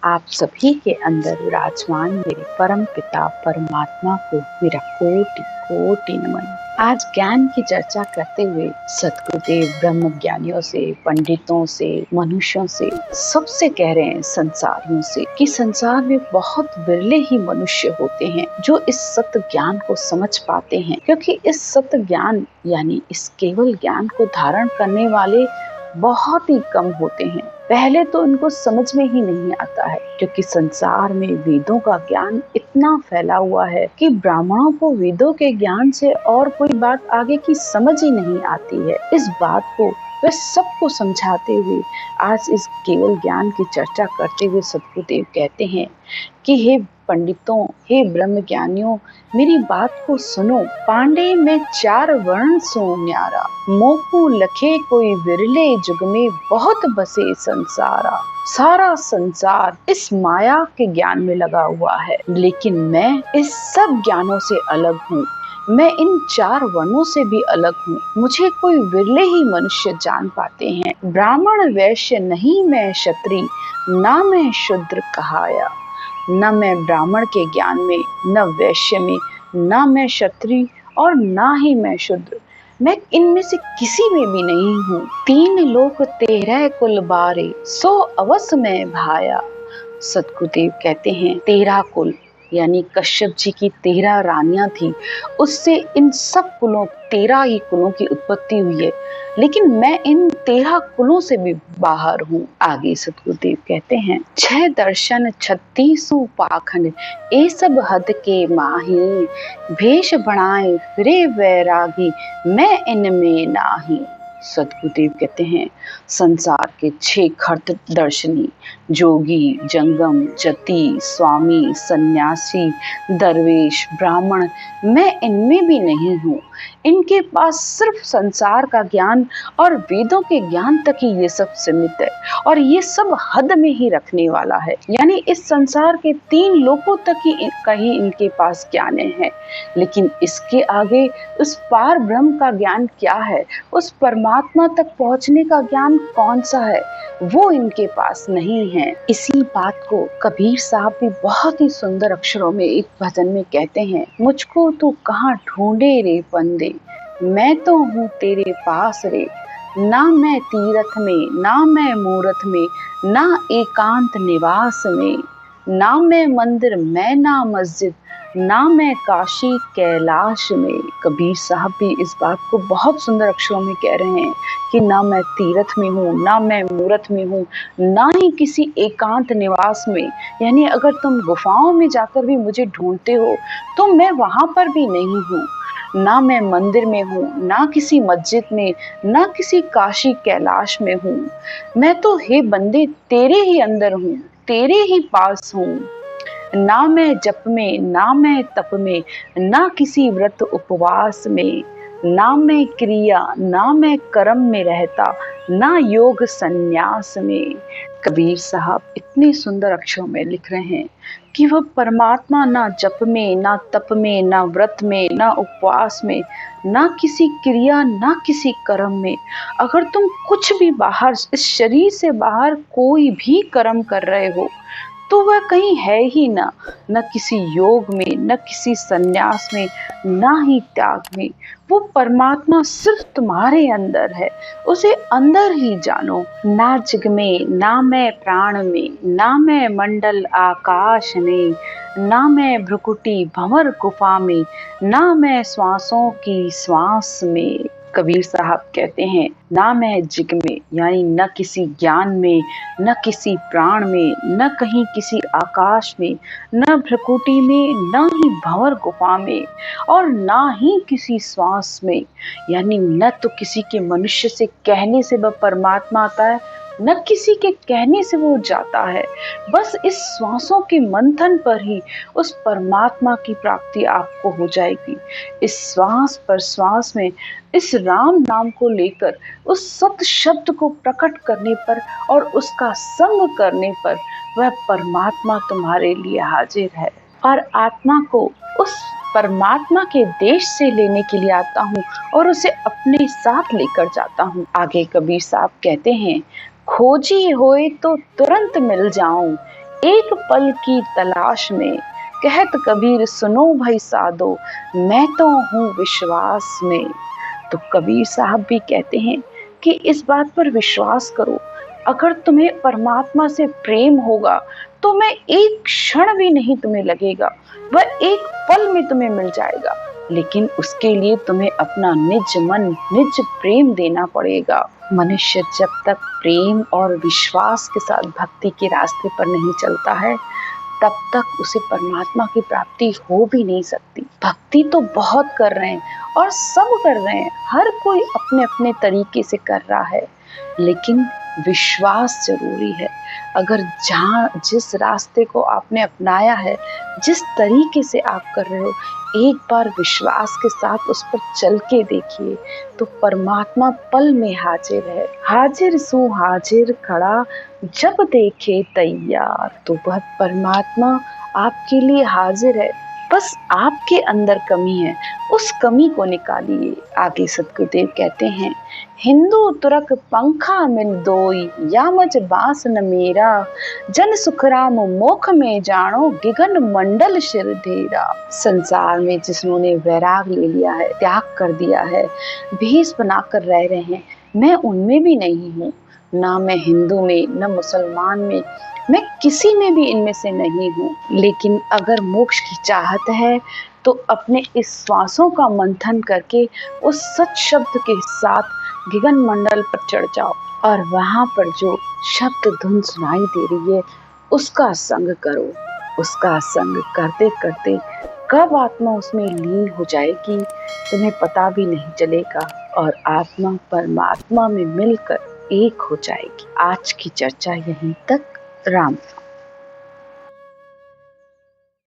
आप सभी के अंदर विराजमान मेरे परम पिता परमात्मा को मेरा कोटि कोटि नमन। आज ज्ञान की चर्चा करते हुए सद्गुरुदेव ब्रह्म ज्ञानियों से, पंडितों से, मनुष्यों से, सबसे कह रहे हैं, संसारियों से, कि संसार में बहुत विरले ही मनुष्य होते हैं जो इस सत्य ज्ञान को समझ पाते हैं, क्योंकि इस सत्य ज्ञान यानी इस केवल ज्ञान को धारण करने वाले बहुत ही कम होते हैं। पहले तो इनको समझ में ही नहीं आता है, क्योंकि संसार में वेदों का ज्ञान इतना फैला हुआ है कि ब्राह्मणों को वेदों के ज्ञान से और कोई बात आगे की समझ ही नहीं आती है। इस बात को वे सबको समझाते हुए आज इस केवल ज्ञान की चर्चा करते हुए सद्गुरुदेव कहते हैं कि हे पंडितों, हे ब्रह्म ज्ञानियों, मेरी बात को सुनो। पांडे में 4 वर्ण सो न्यारा, मोकू लखे कोई विरले जुग में बहुत बसे संसारा। सारा संसार इस माया के ज्ञान में लगा हुआ है, लेकिन मैं इस सब ज्ञानों से अलग हूँ। मैं इन 4 वर्णों से भी अलग हूँ। मुझे कोई विरले ही मनुष्य जान पाते हैं। ब्राह्मण वैश्य नहीं मैं क्षत्रिय, ना मैं शूद्र कहाया। न मैं ब्राह्मण के ज्ञान में, न वैश्य में, न मैं क्षत्रिय और ना ही मैं शूद्र। मैं इनमें से किसी में भी नहीं हूँ। 3 लोक 13 कुल बारे, 100 अवस में भाया। सद्गुरुदेव कहते हैं 13 कुल यानी कश्यप जी की 13 रानियां थी, उससे इन सब कुलों 13 ही कुलों की उत्पत्ति हुई है, लेकिन मैं इन 13 कुलों से भी बाहर हूँ। आगे सद्गुरुदेव कहते हैं 6 दर्शन 36 पाखंड, ए सब हद के माही। भेष बनाए फिरे वैरागी, मैं इनमें नाही। सद्गुरुदेव कहते हैं संसार के 6 खर्त दर्शनी, जोगी, जंगम, जति, स्वामी, सन्यासी, दरवेश, ब्राह्मण, मैं इनमें भी नहीं हूँ। इनके पास सिर्फ संसार का ज्ञान और वेदों के ज्ञान तक ही ये सब सीमित है, और ये सब हद में ही रखने वाला है, यानी इस संसार के 3 लोकों तक ही कहीं इनके पास ज्ञान है। लेकिन इसके आगे उस पार ब्रह्म का ज्ञान क्या है, उस परमात्मा तक पहुंचने का ज्ञान कौन सा है, वो इनके पास नहीं है। इसी बात को कबीर साहब भी बहुत ही सुंदर अक्षरों में एक भजन में कहते हैं, मुझको तू कहाँ ढूंढे रे बंदे, मैं तो हूँ तेरे पास रे। ना मैं तीरथ में, ना मैं मूरत में, ना एकांत निवास में, ना मैं मंदिर मैं ना मस्जिद, ना मैं काशी कैलाश में। कबीर साहब भी इस बात को बहुत सुंदर अक्षरों में कह रहे हैं कि ना मैं तीर्थ में हूँ, ना मैं मूरत में हूँ, ना ही किसी एकांत निवास में, यानी अगर तुम गुफाओं में जाकर भी मुझे ढूंढते हो तो मैं वहां पर भी नहीं हूँ। ना मैं मंदिर में हूँ, ना किसी मस्जिद में, ना किसी काशी कैलाश में हूँ। मैं तो हे बंदे तेरे ही अंदर हूँ, तेरे ही पास हूँ। ना मैं जप में, ना मैं तप में, ना किसी व्रत उपवास में, ना मैं क्रिया, ना मैं कर्म में रहता, ना योग संन्यास में। कबीर साहब इतने सुंदर अक्षरों में लिख रहे हैं कि वह परमात्मा ना जप में, ना तप में, ना व्रत में, ना उपवास में, ना किसी क्रिया, ना किसी कर्म में। अगर तुम कुछ भी बाहर, इस शरीर से बाहर कोई भी कर्म कर रहे हो तो वह कहीं है ही ना, न किसी योग में, न किसी संन्यास में, ना ही त्याग में। वो परमात्मा सिर्फ तुम्हारे अंदर है, उसे अंदर ही जानो। ना जग में, ना मैं प्राण में, ना मैं मंडल आकाश में, ना मैं भ्रुकुटी भंवर गुफा में, ना मैं श्वासों की श्वास में। कबीर साहब कहते हैं ना मैं जिग में, यानी न किसी ज्ञान में, न किसी प्राण में, न कहीं किसी आकाश में, न भ्रकुटी में, न ही भंवर गुफा में, और ना ही किसी श्वास में, यानी न तो किसी के मनुष्य से कहने से वह परमात्मा आता है, न किसी के कहने से वो जाता है। बस इस श्वासों के मंथन पर ही उस परमात्मा की प्राप्ति आपको हो जाएगी। इस श्वास पर श्वास में इस राम नाम को लेकर, उस सत्य शब्द को प्रकट करने पर और उसका संग करने पर वह परमात्मा तुम्हारे लिए हाजिर है। और आत्मा को उस परमात्मा के देश से लेने के लिए आता हूँ और उसे अपने साथ लेकर जाता हूँ। आगे कबीर साहब कहते हैं खोजी होए तो तुरंत मिल जाऊं, एक पल की तलाश में, कहत कबीर सुनो भाई साधो, मैं तो हूँ विश्वास में। तो कबीर साहब भी कहते हैं कि इस बात पर विश्वास करो, अगर तुम्हें परमात्मा से प्रेम होगा तो मैं एक क्षण भी नहीं तुम्हें लगेगा, वह एक पल में तुम्हें मिल जाएगा। लेकिन उसके लिए तुम्हें अपना निज मन, निज प्रेम देना पड़ेगा। मनुष्य जब तक प्रेम और विश्वास के साथ भक्ति के रास्ते पर नहीं चलता है, तब तक उसे परमात्मा की प्राप्ति हो भी नहीं सकती। भक्ति तो बहुत कर रहे हैं और सब कर रहे हैं, हर कोई अपने अपने तरीके से कर रहा है, लेकिन विश्वास जरूरी है। अगर जहाँ जिस रास्ते को आपने अपनाया है, जिस तरीके से आप कर रहे हो, एक बार विश्वास के साथ उस पर चल के देखिए, तो परमात्मा पल में हाजिर है। हाजिर सु हाजिर खड़ा, जब देखे तैयार। तो वह परमात्मा आपके लिए हाजिर है, बस आपके अंदर कमी है, उस कमी को निकालिए। आगे सतगुरुदेव कहते हैं, हिंदू तुरक पंखा मिल दोई, या मज बास न मेरा, जन सुखराम मोख में जानो, गिगन मंडल शिर धेरा। संसार में जिन्होंने वैराग ले लिया है, त्याग कर दिया है, भेष बनाकर रह रहे हैं, मैं उनमें भी नहीं हूँ। ना मैं हिंदू में, न मुसलमान में, मैं किसी में भी इनमें से नहीं हूँ। लेकिन अगर मोक्ष की चाहत है तो अपने इस श्वासों का मंथन करके उस सच शब्द के साथ गगन मंडल पर चढ़ जाओ, और वहां पर जो शब्द धुन सुनाई दे रही है उसका संग करो। उसका संग करते करते कब आत्मा उसमें लीन हो जाएगी तुम्हें पता भी नहीं चलेगा, और आत्मा परमात्मा में मिलकर एक हो जाएगी। आज की चर्चा यहीं तक। राम।